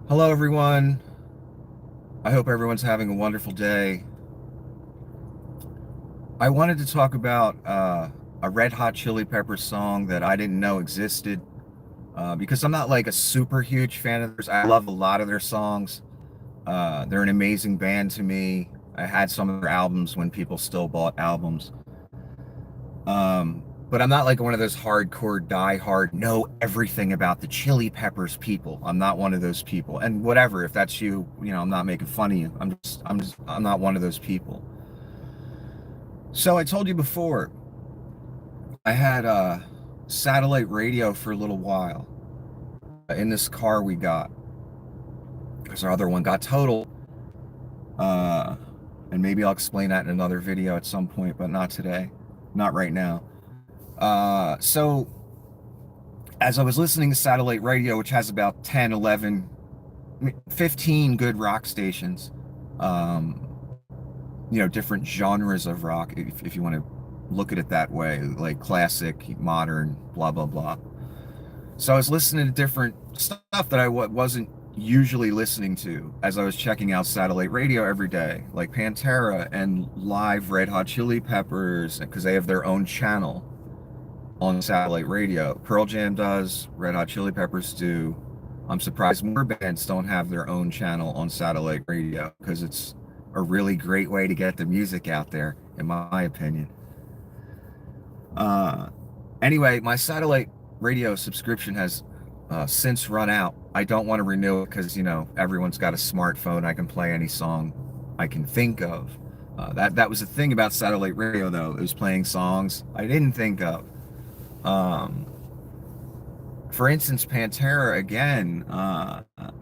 Hello, everyone. I hope everyone's having a wonderful day. I wanted to talk about a Red Hot Chili Peppers song that I didn't know existed because I'm not like a super huge fan of theirs. I love a lot of their songs. They're an amazing band to me. I had some of their albums when people still bought albums. But I'm not like one of those hardcore, die-hard, know everything about the Chili Peppers people. I'm not one of those people. And whatever, if that's you, I'm not making fun of you. I'm not one of those people. So I told you before, I had satellite radio for a little while in this car we got because our other one got totaled. Uh, and maybe I'll explain that in another video at some point, but not today, not right now. So as I was listening to satellite radio, which has about 10, 11, 15 good rock stations, um, different genres of rock, if you want to look at it that way, like classic, modern, blah, blah, blah. So I was listening to different stuff that I wasn't usually listening to as I was checking out satellite radio every day, like Pantera and live Red Hot Chili Peppers, because they have their own channel on satellite radio. Pearl Jam does, Red Hot Chili Peppers do. I'm surprised more bands don't have their own channel on satellite radio because it's a really great way to get the music out there, in my opinion. Uh, anyway, my satellite radio subscription has since run out. I don't want to renew it because, everyone's got a smartphone. I can play any song I can think of. That was the thing about satellite radio, though. It was playing songs I didn't think of. Um, for instance, Pantera again,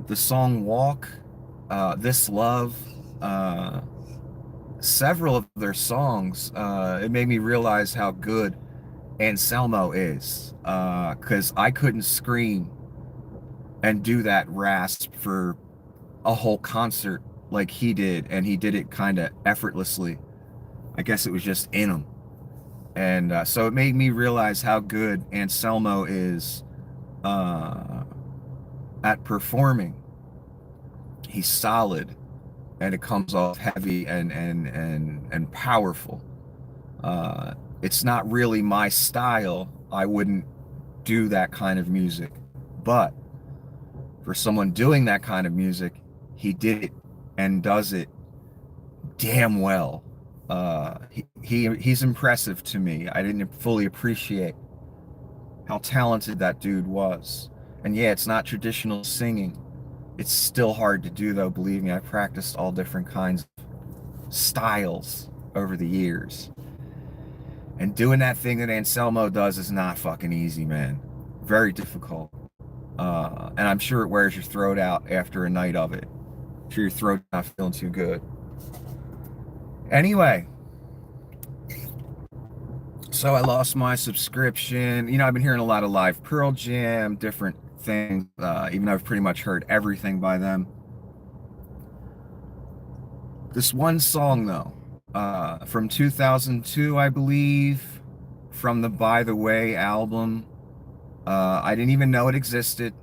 the song Walk, This Love, several of their songs, it made me realize how good Anselmo is, because I couldn't scream and do that rasp for a whole concert like he did, and he did it kind of effortlessly. I guess it was just in him. And so it made me realize how good Anselmo is uh, at performing. He's solid, and it comes off heavy and powerful. It's not really my style. I wouldn't do that kind of music, but for someone doing that kind of music, he did it and does it damn well. He's impressive to me. I didn't fully appreciate how talented that dude was. And yeah, it's not traditional singing. It's still hard to do though, believe me. I practiced all different kinds of styles over the years. And doing that thing that Anselmo does is not fucking easy, man. Very difficult. And I'm sure it wears your throat out after a night of it. I'm sure your throat's not feeling too good. Anyway, so I lost my subscription. I've been hearing a lot of live Pearl Jam, different things, even though I've pretty much heard everything by them. This one song, though, from 2002, I believe, from the By the Way album, I didn't even know it existed.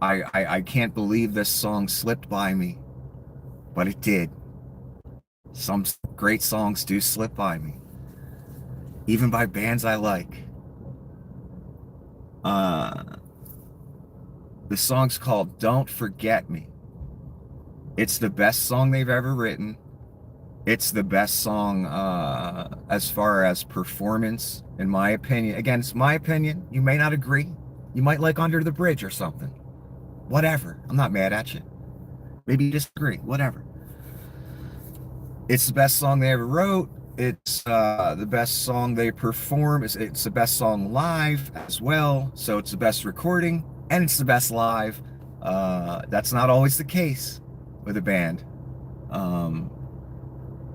I can't believe this song slipped by me, but it did. Some great songs do slip by me, even by bands I like. The song's called Don't Forget Me. It's the best song they've ever written. It's the best song as far as performance, in my opinion. Again, it's my opinion. You may not agree. You might like Under the Bridge or something. Whatever. I'm not mad at you. Maybe you disagree. Whatever. It's the best song they ever wrote. It's the best song they perform. It's the best song live as well. So it's the best recording and it's the best live. That's not always the case with a band. A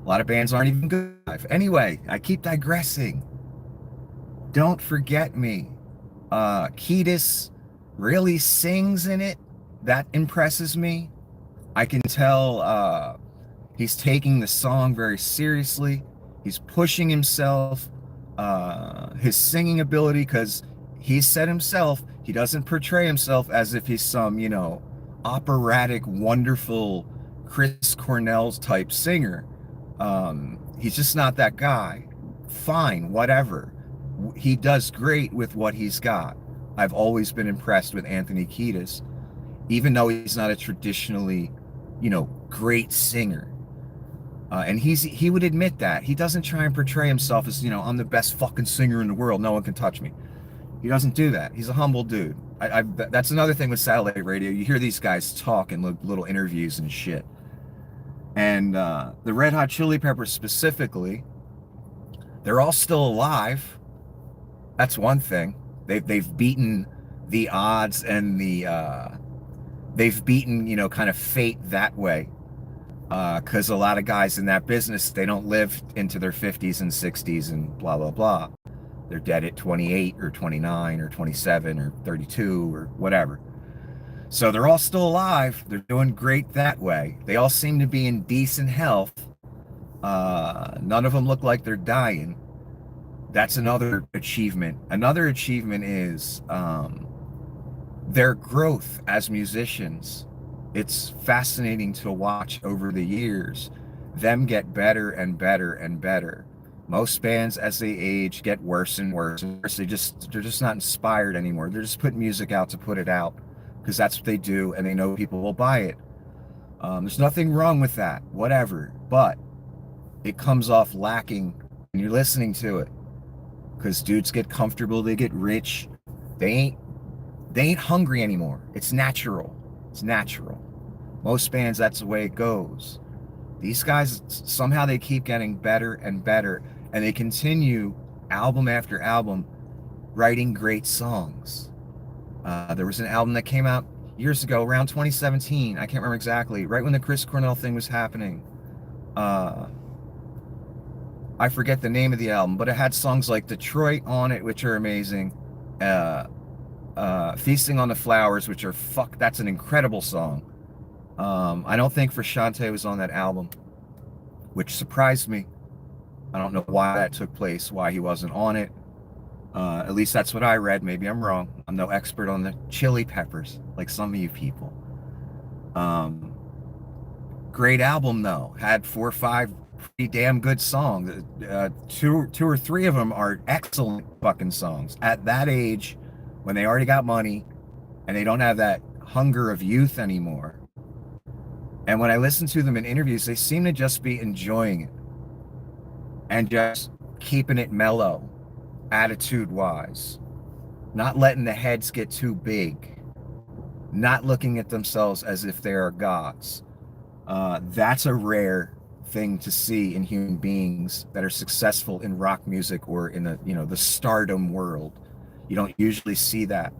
lot of bands aren't even good live. Anyway, I keep digressing. Don't Forget Me. Kiedis really sings in it. That impresses me. I can tell he's taking the song very seriously. He's pushing himself, his singing ability, because he said himself, he doesn't portray himself as if he's some, operatic, wonderful Chris Cornell's type singer. He's just not that guy. Fine, whatever. He does great with what he's got. I've always been impressed with Anthony Kiedis, even though he's not a traditionally, great singer. And he would admit that. He doesn't try and portray himself as, I'm the best fucking singer in the world. No one can touch me. He doesn't do that. He's a humble dude. That's another thing with satellite radio. You hear these guys talk in little interviews and shit. And the Red Hot Chili Peppers specifically, they're all still alive. That's one thing. They've beaten the odds and they've beaten, kind of fate that way. Because a lot of guys in that business, they don't live into their 50s and 60s and blah, blah, blah. They're dead at 28 or 29 or 27 or 32 or whatever. So they're all still alive. They're doing great that way. They all seem to be in decent health. None of them look like they're dying. That's another achievement. Another achievement is their growth as musicians. It's fascinating to watch over the years them get better and better and better. Most bands, as they age, get worse and worse and worse. They're just not inspired anymore. They're just putting music out to put it out because that's what they do, and they know people will buy it. There's nothing wrong with that, whatever. But it comes off lacking when you're listening to it, because dudes get comfortable, they get rich, they ain't hungry anymore. It's natural. It's natural. Most bands, that's the way it goes. These guys, somehow they keep getting better and better, and they continue album after album writing great songs. There was an album that came out years ago, around 2017. I can't remember exactly, right when the Chris Cornell thing was happening. I forget the name of the album, but it had songs like Detroit on it, which are amazing. Feasting on the Flowers, which are that's an incredible song. I don't think Frusciante was on that album, which surprised me. I don't know why that took place, why he wasn't on it. At least that's what I read. Maybe I'm wrong. I'm no expert on the Chili Peppers, like some of you people. Great album, though. Had 4 or 5 pretty damn good songs. Two or three of them are excellent fucking songs. At that age, when they already got money and they don't have that hunger of youth anymore. And when I listen to them in interviews, they seem to just be enjoying it and just keeping it mellow, attitude-wise, not letting the heads get too big, not looking at themselves as if they are gods. That's a rare thing to see in human beings that are successful in rock music or in the stardom world. You don't usually see that.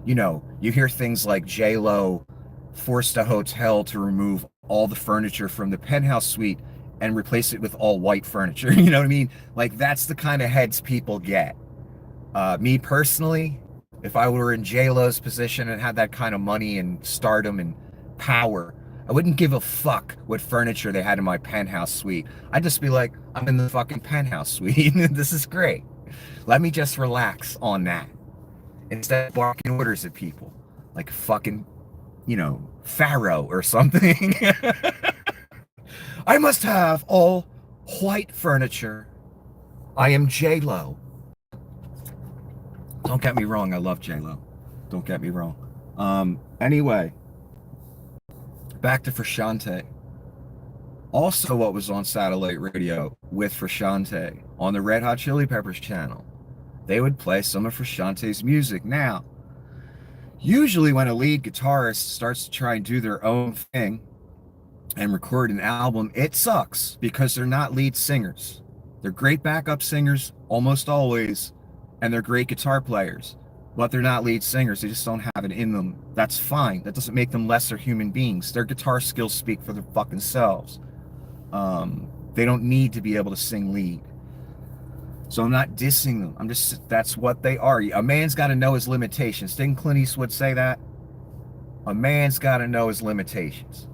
You hear things like J-Lo forced a hotel to remove all the furniture from the penthouse suite and replace it with all white furniture. You know what I mean? Like, that's the kind of heads people get. Me personally, if I were in J-Lo's position and had that kind of money and stardom and power, I wouldn't give a fuck what furniture they had in my penthouse suite. I'd just be like, I'm in the fucking penthouse suite. This is great. Let me just relax on that instead of barking orders at people like fucking, Pharaoh or something. I must have all white furniture. I am J-Lo. Don't get me wrong, I love J-Lo. Don't get me wrong. Anyway, back to Frusciante. Also, what was on satellite radio with Frusciante on the Red Hot Chili Peppers channel, they would play some of Frusciante's music. Now, usually when a lead guitarist starts to try and do their own thing and record an album, it sucks because they're not lead singers. They're great backup singers almost always, and they're great guitar players, but they're not lead singers. They just don't have it in them. That's fine. That doesn't make them lesser human beings. Their guitar skills speak for their fucking selves. They don't need to be able to sing lead. So I'm not dissing them. That's what they are. A man's got to know his limitations. Didn't Clint Eastwood say that? A man's got to know his limitations.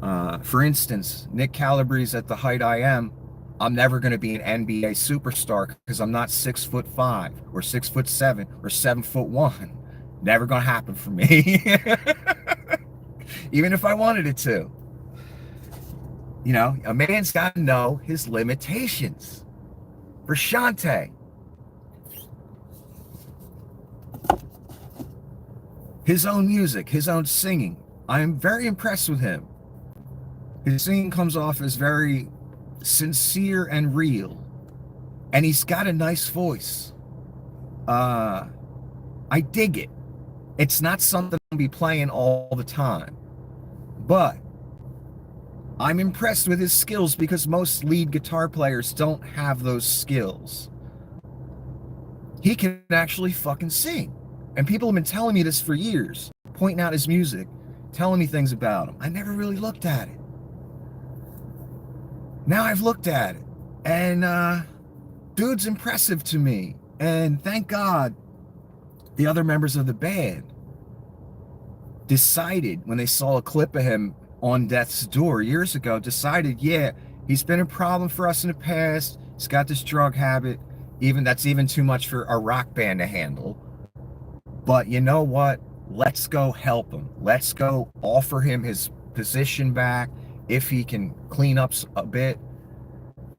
For instance, Nick Calabrese at the height I am, I'm never going to be an NBA superstar because I'm not 6'5" or 6'7" or 7'1". Never gonna happen for me. Even if I wanted it to. You know, a man's got to know his limitations. For Shante, his own music, his own singing, I am very impressed with him. His singing comes off as very sincere and real. And he's got a nice voice. I dig it. It's not something I'll be playing all the time. But I'm impressed with his skills because most lead guitar players don't have those skills. He can actually fucking sing. And people have been telling me this for years, pointing out his music, telling me things about him. I never really looked at it. Now I've looked at it. And dude's impressive to me. And thank God the other members of the band decided, when they saw a clip of him on death's door years ago, decided, yeah, he's been a problem for us in the past. He's got this drug habit. That's even too much for a rock band to handle. But you know what? Let's go help him. Let's go offer him his position back. If he can clean up a bit,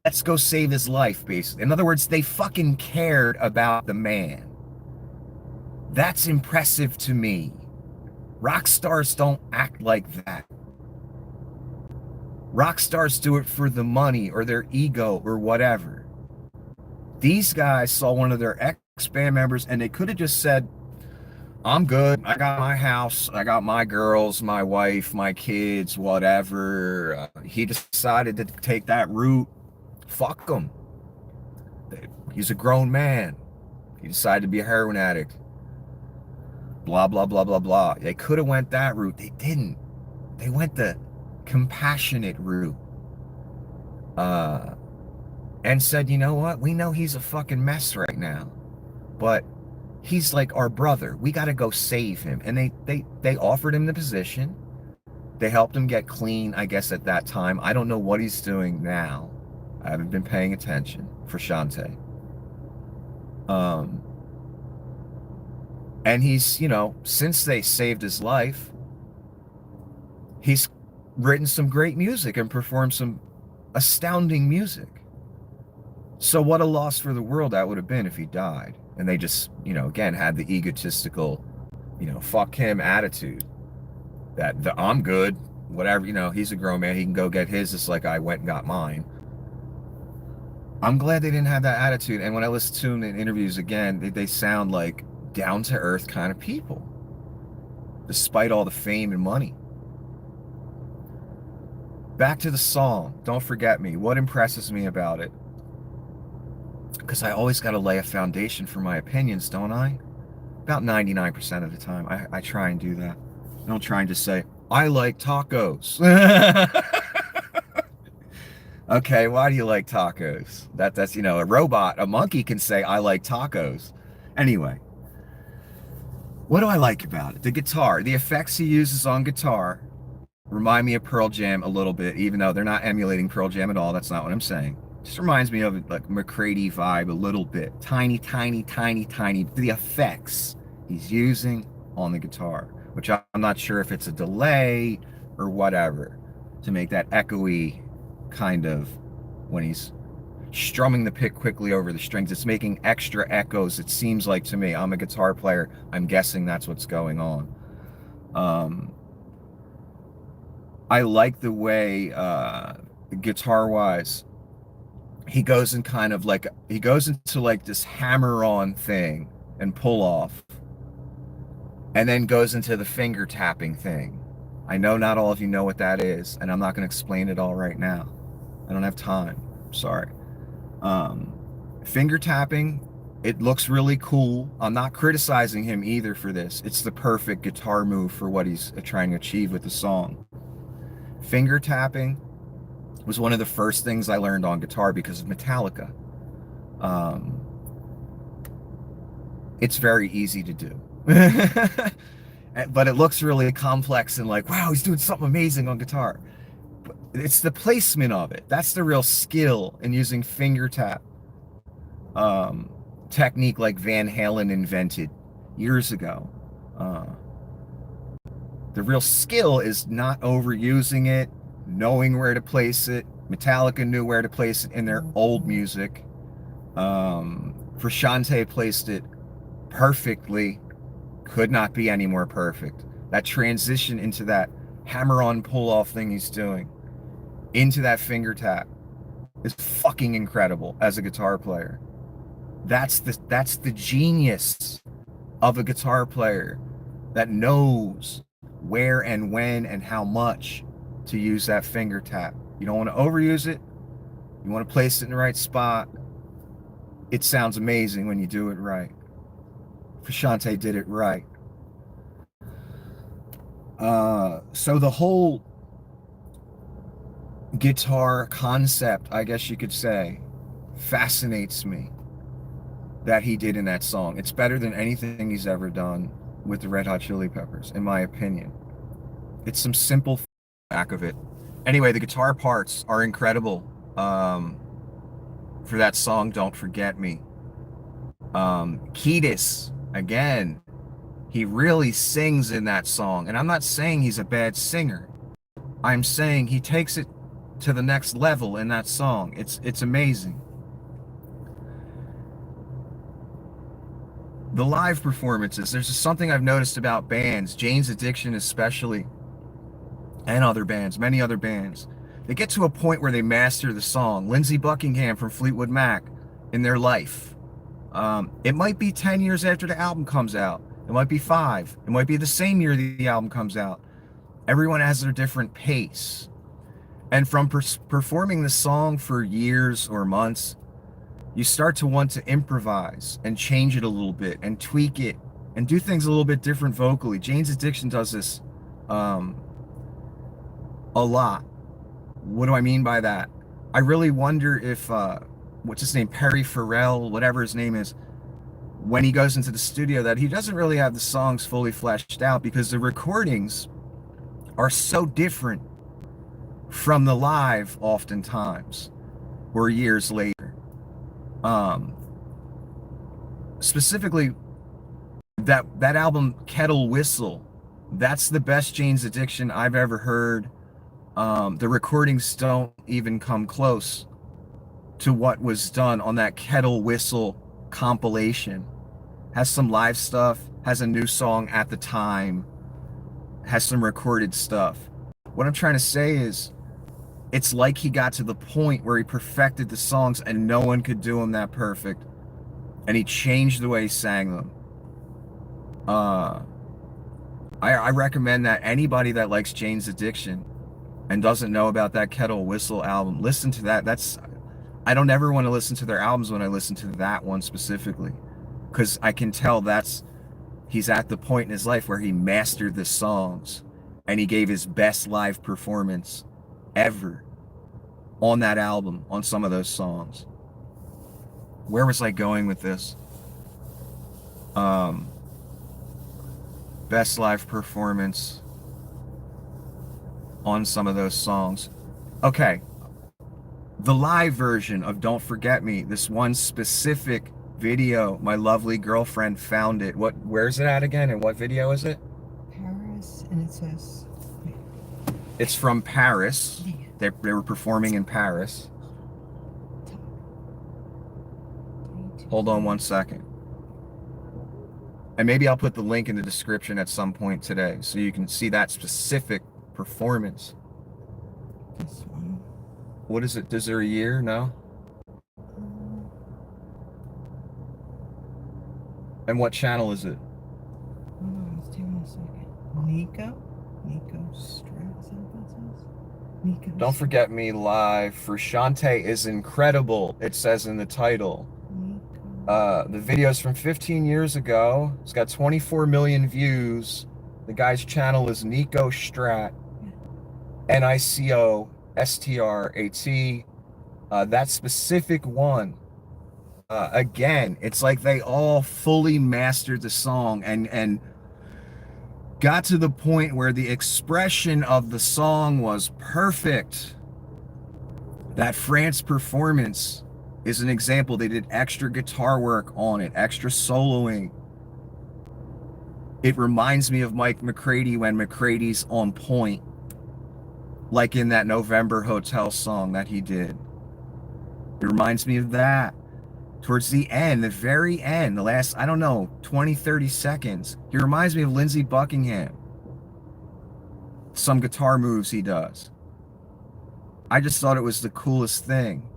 let's go save his life, basically. In other words, they fucking cared about the man. That's impressive to me. Rock stars don't act like that. Rock stars do it for the money or their ego or whatever. These guys saw one of their ex-band members and they could have just said, I'm good. I got my house. I got my girls, my wife, my kids, whatever. He decided to take that route. Fuck him. He's a grown man. He decided to be a heroin addict. Blah, blah, blah, blah, blah. They could have went that route. They didn't. They went the compassionate route. And said, you know what? We know he's a fucking mess right now. But he's like our brother. We got to go save him. And they offered him the position. They helped him get clean, I guess, at that time. I don't know what he's doing now. I haven't been paying attention for Shante. And he's, you know, since they saved his life, he's written some great music and performed some astounding music. So what a loss for the world that would have been if he died. And they just, you know, again, had the egotistical, you know, fuck him attitude. That I'm good, whatever, you know, he's a grown man. He can go get his just like I went and got mine. I'm glad they didn't have that attitude. And when I listen to them in interviews again, they sound like down-to-earth kind of people, despite all the fame and money. Back to the song, Don't Forget Me. What impresses me about it? Because I always got to lay a foundation for my opinions, don't I? About 99% of the time, I try and do that. I don't try and just say, I like tacos. Okay, why do you like tacos? That's, you know, a robot, a monkey can say, I like tacos. Anyway, what do I like about it? The guitar, the effects he uses on guitar remind me of Pearl Jam a little bit, even though they're not emulating Pearl Jam at all. That's not what I'm saying. Just reminds me of like McCready vibe a little bit. Tiny, tiny, tiny, tiny. The effects he's using on the guitar, which I'm not sure if it's a delay or whatever, to make that echoey kind of, when he's strumming the pick quickly over the strings, it's making extra echoes. It seems like to me, I'm a guitar player, I'm guessing that's what's going on. I like the way guitar wise he goes in kind of like, he goes into like this hammer on thing and pull off, and then goes into the finger tapping thing. I know not all of you know what that is, and I'm not going to explain it all right now. I don't have time. Sorry. Finger tapping, it looks really cool. I'm not criticizing him either for this. It's the perfect guitar move for what he's trying to achieve with the song. Finger tapping was one of the first things I learned on guitar because of Metallica. It's very easy to do. But it looks really complex and like, wow, he's doing something amazing on guitar. But it's the placement of it. That's the real skill in using finger tap technique like Van Halen invented years ago. Uh, the real skill is not overusing it, knowing where to place it. Metallica knew where to place it in their old music. Frusciante placed it perfectly. Could not be any more perfect. That transition into that hammer-on pull-off thing he's doing, into that finger tap, is fucking incredible as a guitar player. That's the genius of a guitar player that knows where and when and how much to use that finger tap. You don't want to overuse it. You want to place it in the right spot. It sounds amazing when you do it right. Frusciante did it right. So the whole guitar concept, I guess you could say, fascinates me that he did in that song. It's better than anything he's ever done with the Red Hot Chili Peppers, in my opinion. It's some simple back of it. Anyway, the guitar parts are incredible for that song, Don't Forget Me. Kiedis, again, he really sings in that song. And I'm not saying he's a bad singer. I'm saying he takes it to the next level in that song. It's amazing. The live performances, there's just something I've noticed about bands, Jane's Addiction especially, and other bands, many other bands. They get to a point where they master the song. Lindsey Buckingham from Fleetwood Mac, in their life. It might be 10 years after the album comes out. It might be 5. It might be the same year the album comes out. Everyone has their different pace. And from performing the song for years or months, you start to want to improvise and change it a little bit and tweak it and do things a little bit different vocally. Jane's Addiction does this a lot. What do I mean by that? I really wonder if, what's his name, Perry Farrell, whatever his name is, when he goes into the studio, that he doesn't really have the songs fully fleshed out because the recordings are so different from the live oftentimes, or years later. Specifically, that album, Kettle Whistle, that's the best Jane's Addiction I've ever heard. The recordings don't even come close to what was done on that Kettle Whistle compilation. Has some live stuff, has a new song at the time, has some recorded stuff. What I'm trying to say is, it's like he got to the point where he perfected the songs and no one could do them that perfect. And he changed the way he sang them. I recommend that anybody that likes Jane's Addiction and doesn't know about that Kettle Whistle album, listen to that. I don't ever want to listen to their albums when I listen to that one specifically, because I can tell he's at the point in his life where he mastered the songs and he gave his best live performance ever on that album, on some of those songs. Where was I going with this? Best live performance on some of those songs. Okay, the live version of Don't Forget Me, this one specific video, my lovely girlfriend found it. Where's it at again, and what video is it? Paris, and it says... It's from Paris. They were performing in Paris. Hold on one second. And maybe I'll put the link in the description at some point today so you can see that specific performance. This one. What is it? Is there a year? No? And what channel is it? Hold on, let's take a second. Nico Strat, is that what that says? Nico. Don't Forget Me live. Frusciante is incredible, it says in the title. The video's from 15 years ago. It's got 24 million views. The guy's channel is Nico Strat. NICOSTRAT. That specific one. Again, it's like they all fully mastered the song and got to the point where the expression of the song was perfect. That France performance is an example. They did extra guitar work on it, extra soloing. It reminds me of Mike McCready when McCready's on point, like in that November Hotel song that he did. It reminds me of that. Towards the end, the very end, the last, I don't know, 20, 30 seconds, he reminds me of Lindsey Buckingham. Some guitar moves he does. I just thought it was the coolest thing.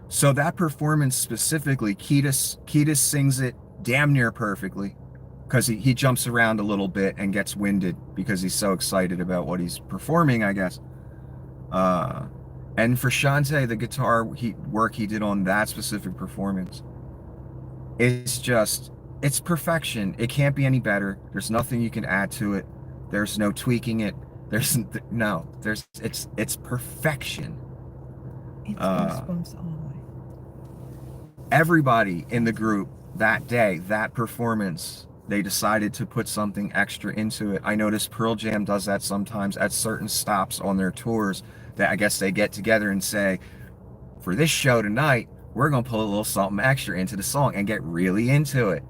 So that performance specifically, Kiedis sings it damn near perfectly, because he jumps around a little bit and gets winded because he's so excited about what he's performing, I guess. And for Shante, the guitar work he did on that specific performance, it's perfection. It can't be any better. There's nothing you can add to it. There's no tweaking it. It's perfection. It's goosebumps all the way. Everybody in the group that day, that performance, they decided to put something extra into it. I noticed Pearl Jam does that sometimes at certain stops on their tours, that I guess they get together and say, for this show tonight, we're going to put a little something extra into the song and get really into it.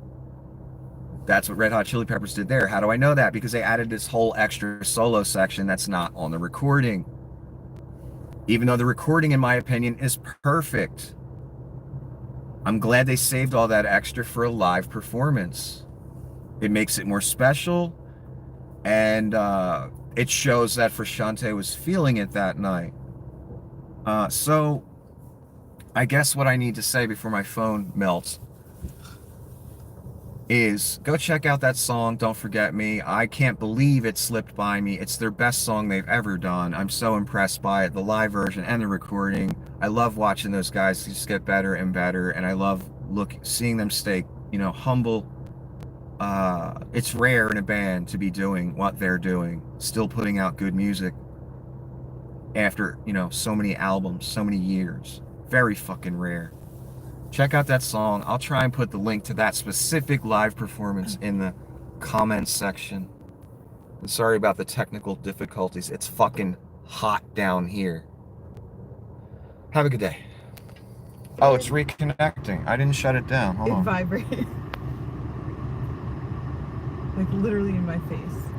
That's what Red Hot Chili Peppers did there. How do I know that? Because they added this whole extra solo section that's not on the recording. Even though the recording, in my opinion, is perfect. I'm glad they saved all that extra for a live performance. It makes it more special, and it shows that Frusciante was feeling it that night. So I guess what I need to say before my phone melts is go check out that song, Don't Forget Me. I can't believe it slipped by me. It's their best song they've ever done. I'm so impressed by it, the live version and the recording. I love watching those guys just get better and better, and I love seeing them stay, humble. It's rare in a band to be doing what they're doing, still putting out good music after, so many albums, so many years. Very fucking rare. Check out that song. I'll try and put the link to that specific live performance in the comments section. And sorry about the technical difficulties. It's fucking hot down here. Have a good day. Oh, it's reconnecting. I didn't shut it down. Hold on. It vibrated. Like literally in my face.